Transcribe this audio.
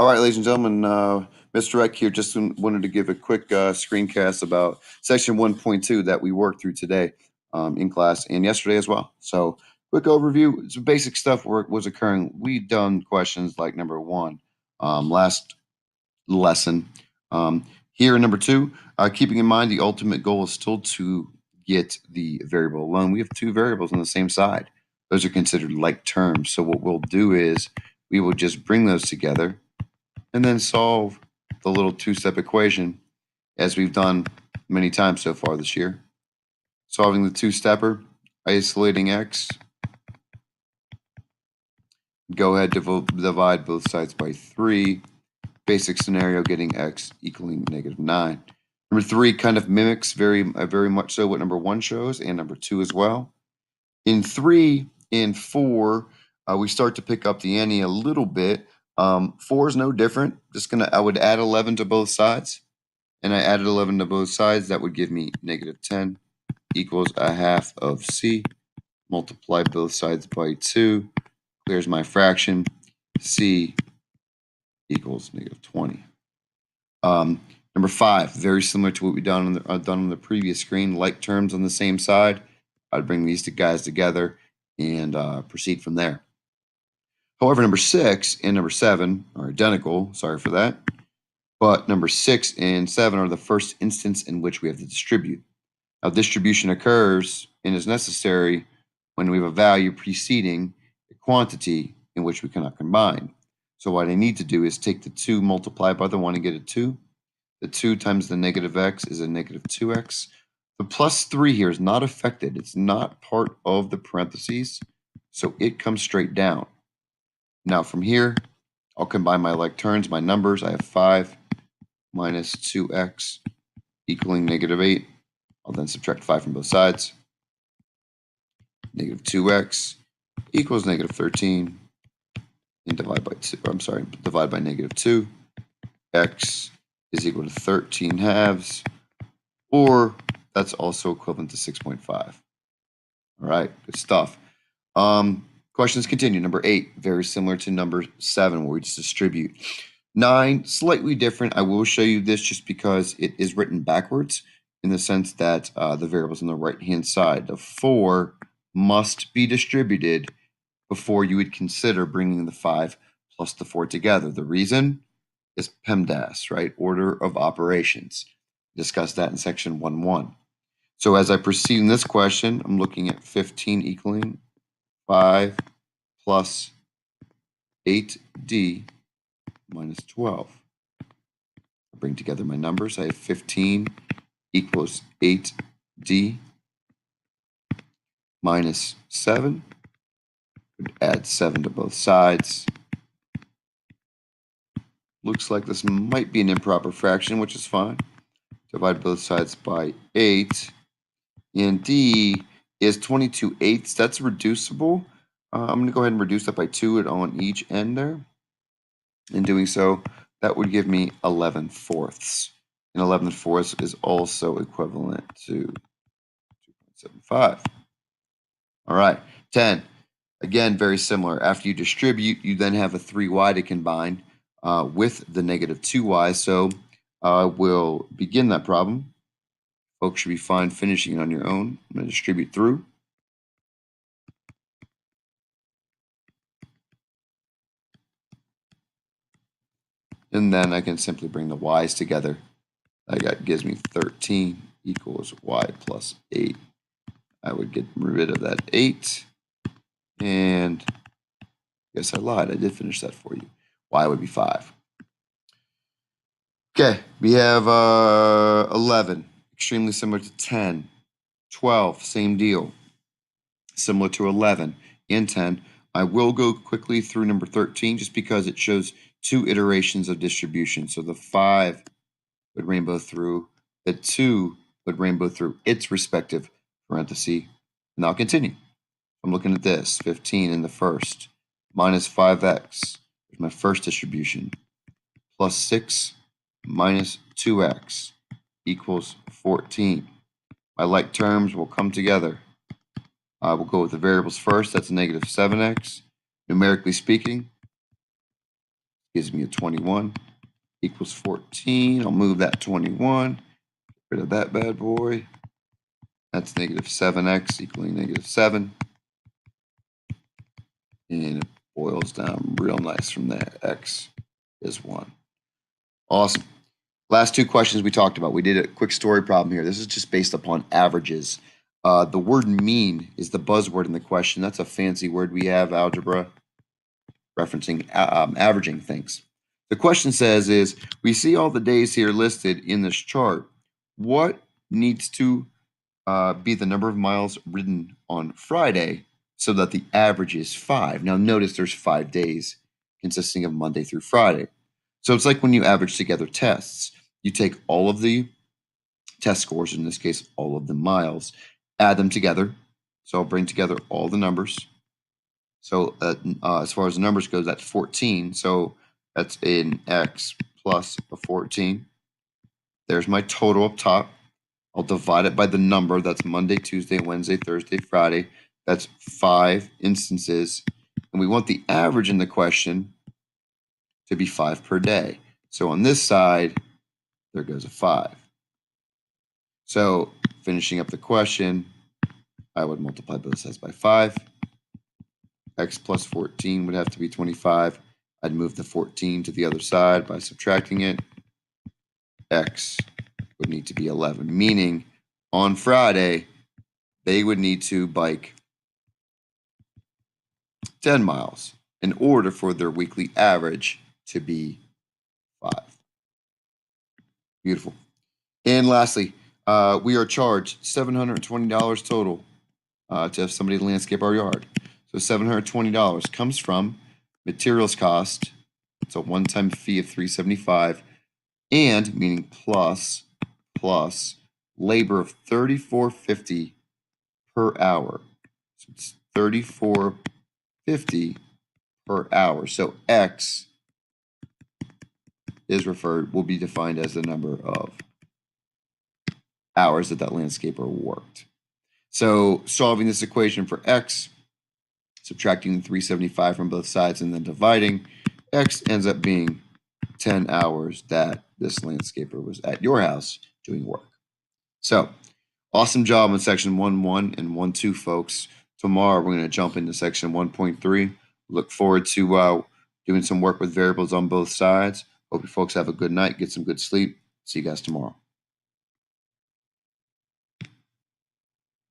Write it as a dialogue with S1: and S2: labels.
S1: All right, ladies and gentlemen, Mr. Eck here. Just wanted to give a quick screencast about section 1.2 that we worked through today in class and yesterday as well. So, quick overview. Some basic stuff was occurring. We done questions like number one last lesson. Here in number two, keeping in mind the ultimate goal is still to get the variable alone. We have two variables on the same side. Those are considered like terms. So what we'll do is we will just bring those together and then solve the little two-step equation as we've done many times so far this year. Solving the two-stepper, isolating x, go ahead to divide both sides by 3. Basic scenario, getting x equaling -9. Number 3 kind of mimics very much so what number 1 shows, and number 2 as well. In 3 and 4, we start to pick up the ante a little bit. 4 is no different. I would add 11 to both sides, and I added 11 to both sides. That would give me -10 equals a half of c. Multiply both sides by 2. Clears my fraction. C equals -20. Number 5, very similar to what we've done on the previous screen. Like terms on the same side. I'd bring these two guys together and proceed from there. However, number 6 and number 7 are identical. Sorry for that. But number 6 and 7 are the first instance in which we have to distribute. Now, distribution occurs and is necessary when we have a value preceding a quantity in which we cannot combine. So what I need to do is take the 2 multiplied by the 1 and get a 2. The 2 times the negative x is a -2x. The plus 3 here is not affected. It's not part of the parentheses, so it comes straight down. Now from here, I'll combine my like terms, my numbers. I have 5 minus 2x equaling -8. I'll then subtract 5 from both sides. -2x equals -13. And divide by -2. X is equal to 13 halves, or that's also equivalent to 6.5. All right, good stuff. Questions continue. Number 8, very similar to number 7, where we just distribute. 9, slightly different. I will show you this just because it is written backwards in the sense that the variable's on the right-hand side. The 4 must be distributed before you would consider bringing the 5 plus the 4 together. The reason is PEMDAS, right? Order of operations. Discuss that in section 1.1. So as I proceed in this question, I'm looking at 15 equaling 5 plus 8d minus 12. I bring together my numbers. I have 15 equals 8d minus 7. Would add 7 to both sides. Looks like this might be an improper fraction, which is fine. Divide both sides by 8. And d is 22/8. That's reducible. I'm going to go ahead and reduce that by 2 on each end there. In doing so, that would give me 11/4. And 11/4 is also equivalent to 2.75. All right, 10. Again, very similar. After you distribute, you then have a 3y to combine with the -2y. So we'll begin that problem. Folks should be fine finishing it on your own. I'm going to distribute through. And then I can simply bring the y's together. That gives me 13 equals y plus 8. I would get rid of that 8. And I guess I lied. I did finish that for you. Y would be 5. Okay, we have 11. Extremely similar to 10. 12, same deal. Similar to 11 and 10. I will go quickly through number 13 just because it shows 2 iterations of distribution. So the 5 would rainbow through, the 2 would rainbow through its respective parenthesis. And I'll continue. I'm looking at this, 15 in the first, minus 5x is my first distribution, plus 6 minus 2x equals 14. My like terms will come together. We'll go with the variables first. That's -7x. Numerically speaking, gives me a 21 equals 14. I'll move that 21, get rid of that bad boy. That's negative 7x equaling negative 7. And it boils down real nice from there. X is 1. Awesome. Last two questions we talked about. We did a quick story problem here. This is just based upon averages. The word mean is the buzzword in the question. That's a fancy word we have, algebra, referencing averaging things. The question says is, we see all the days here listed in this chart. What needs to be the number of miles ridden on Friday so that the average is 5? Now notice there's 5 days consisting of Monday through Friday. So it's like when you average together tests. You take all of the test scores, in this case, all of the miles, add them together. So I'll bring together all the numbers. So as far as the numbers goes, that's 14. So that's an X plus a 14. There's my total up top. I'll divide it by the number. That's Monday, Tuesday, Wednesday, Thursday, Friday. That's 5 instances. And we want the average in the question to be 5 per day. So on this side, there goes a 5. So finishing up the question, I would multiply both sides by 5. X plus 14 would have to be 25. I'd move the 14 to the other side by subtracting it. X would need to be 11, meaning on Friday, they would need to bike 10 miles in order for their weekly average to be 5. Beautiful. And lastly, we are charged $720 total to have somebody landscape our yard. So $720 comes from materials cost. It's a one-time fee of $375, and meaning plus labor of $34.50 per hour. So it's $34.50 per hour. So X will be defined as the number of hours that landscaper worked. So solving this equation for X, subtracting the 375 from both sides and then dividing, X ends up being 10 hours that this landscaper was at your house doing work. So awesome job on section 1.1 and 1.2, folks. Tomorrow we're going to jump into section 1.3. Look forward to doing some work with variables on both sides. Hope you folks have a good night, get some good sleep. See you guys tomorrow.